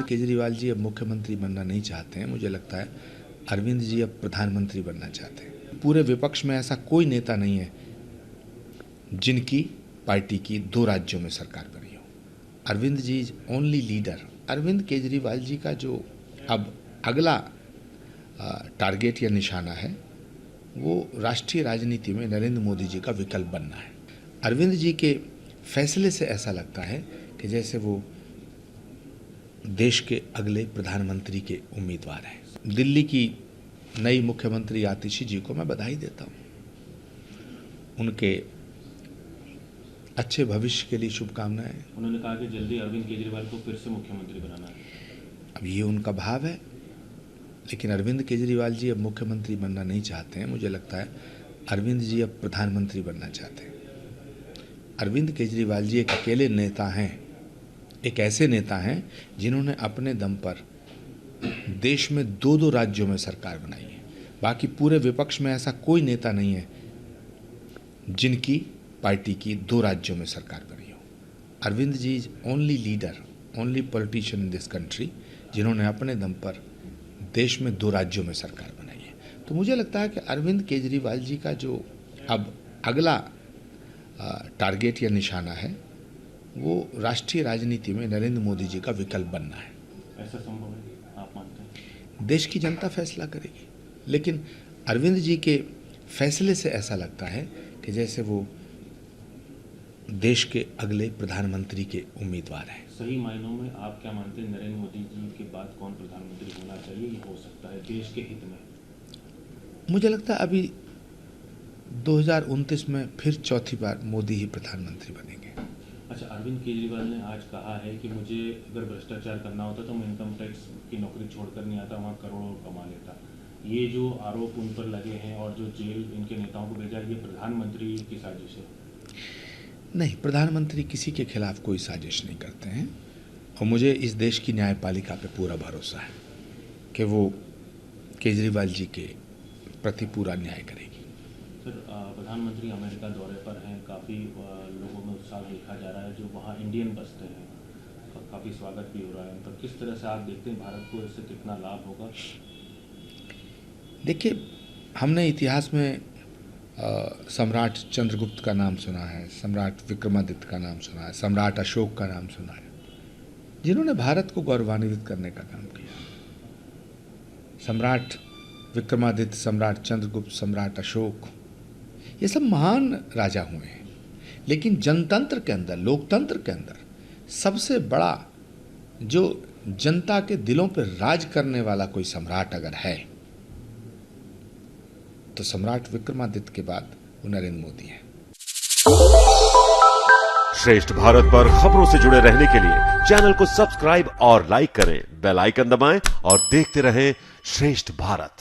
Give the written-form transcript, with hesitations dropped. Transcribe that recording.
केजरीवाल जी अब मुख्यमंत्री बनना नहीं चाहते हैं। मुझे लगता है अरविंद जी अब प्रधानमंत्री बनना चाहते हैं। पूरे विपक्ष में ऐसा कोई नेता नहीं है जिनकी पार्टी की 2 राज्यों में सरकार बनी हो। Arvind ji is only leader. Arvind Kejriwal ji का जो अब अगला टारगेट या निशाना है वो राष्ट्रीय राजनीति में नरेंद्र मोदी जी का विकल्प बनना है। अरविंद जी के फैसले से ऐसा लगता है कि जैसे वो देश के अगले प्रधानमंत्री के उम्मीदवार हैं। दिल्ली की नई मुख्यमंत्री आतिशी जी को मैं बधाई देता हूँ, उनके अच्छे भविष्य के लिए शुभकामनाएं। उन्होंने कहा कि जल्दी अरविंद केजरीवाल को फिर से मुख्यमंत्री बनाना है। अब ये उनका भाव है, लेकिन अरविंद केजरीवाल जी अब मुख्यमंत्री बनना नहीं चाहते हैं। मुझे लगता है अरविंद जी अब प्रधानमंत्री बनना चाहते हैं। अरविंद केजरीवाल जी एक अकेले नेता हैं, एक ऐसे नेता हैं जिन्होंने अपने दम पर देश में 2 राज्यों में सरकार बनाई है। बाकी पूरे विपक्ष में ऐसा कोई नेता नहीं है जिनकी पार्टी की 2 राज्यों में सरकार बनी हो। Arvind ji is only leader, only politician in this country जिन्होंने अपने दम पर देश में 2 राज्यों में सरकार बनाई है। तो मुझे लगता है कि अरविंद केजरीवाल जी का जो अब अगला टारगेट या निशाना है वो राष्ट्रीय राजनीति में नरेंद्र मोदी जी का विकल्प बनना है। ऐसा संभव है, आप मानते हैं? देश की जनता फैसला करेगी, लेकिन अरविंद जी के फैसले से ऐसा लगता है कि जैसे वो देश के अगले प्रधानमंत्री के उम्मीदवार हैं। सही मायनों में आप क्या मानते हैं, नरेंद्र मोदी जी के बाद कौन प्रधानमंत्री होना चाहिए, ये हो सकता है देश के हित में? मुझे लगता है अभी 2029 में फिर चौथी बार मोदी ही प्रधानमंत्री बनेंगे। अच्छा, अरविंद केजरीवाल ने आज कहा है कि मुझे अगर भ्रष्टाचार करना होता तो मैं इनकम टैक्स की नौकरी छोड़कर नहीं आता, वहाँ करोड़ों कमा लेता। ये जो आरोप उन पर लगे हैं और जो जेल इनके नेताओं को भेजा, ये प्रधानमंत्री की साजिश है? नहीं, प्रधानमंत्री किसी के खिलाफ कोई साजिश नहीं करते हैं और मुझे इस देश की न्यायपालिका पे पूरा भरोसा है कि वो केजरीवाल जी के प्रति पूरा न्याय करेगी। सर, प्रधानमंत्री अमेरिका दौरे पर हैं, काफ़ी लोगों में उत्साह देखा जा रहा है, जो वहाँ इंडियन बसते हैं, काफ़ी स्वागत भी हो रहा है उनका। किस तरह से आप देखते हैं भारत को इससे कितना लाभ होगा? देखिए, हमने इतिहास में सम्राट चंद्रगुप्त का नाम सुना है, सम्राट विक्रमादित्य का नाम सुना है, सम्राट अशोक का नाम सुना है, जिन्होंने भारत को गौरवान्वित करने का काम किया। सम्राट विक्रमादित्य, सम्राट चंद्रगुप्त, सम्राट अशोक, ये सब महान राजा हुए हैं, लेकिन जनतंत्र के अंदर, लोकतंत्र के अंदर सबसे बड़ा जो जनता के दिलों पर राज करने वाला कोई सम्राट अगर है तो सम्राट विक्रमादित्य के बाद वो नरेंद्र मोदी हैं। श्रेष्ठ भारत पर खबरों से जुड़े रहने के लिए चैनल को सब्सक्राइब और लाइक करें, बेल आइकन दबाएं और देखते रहें श्रेष्ठ भारत।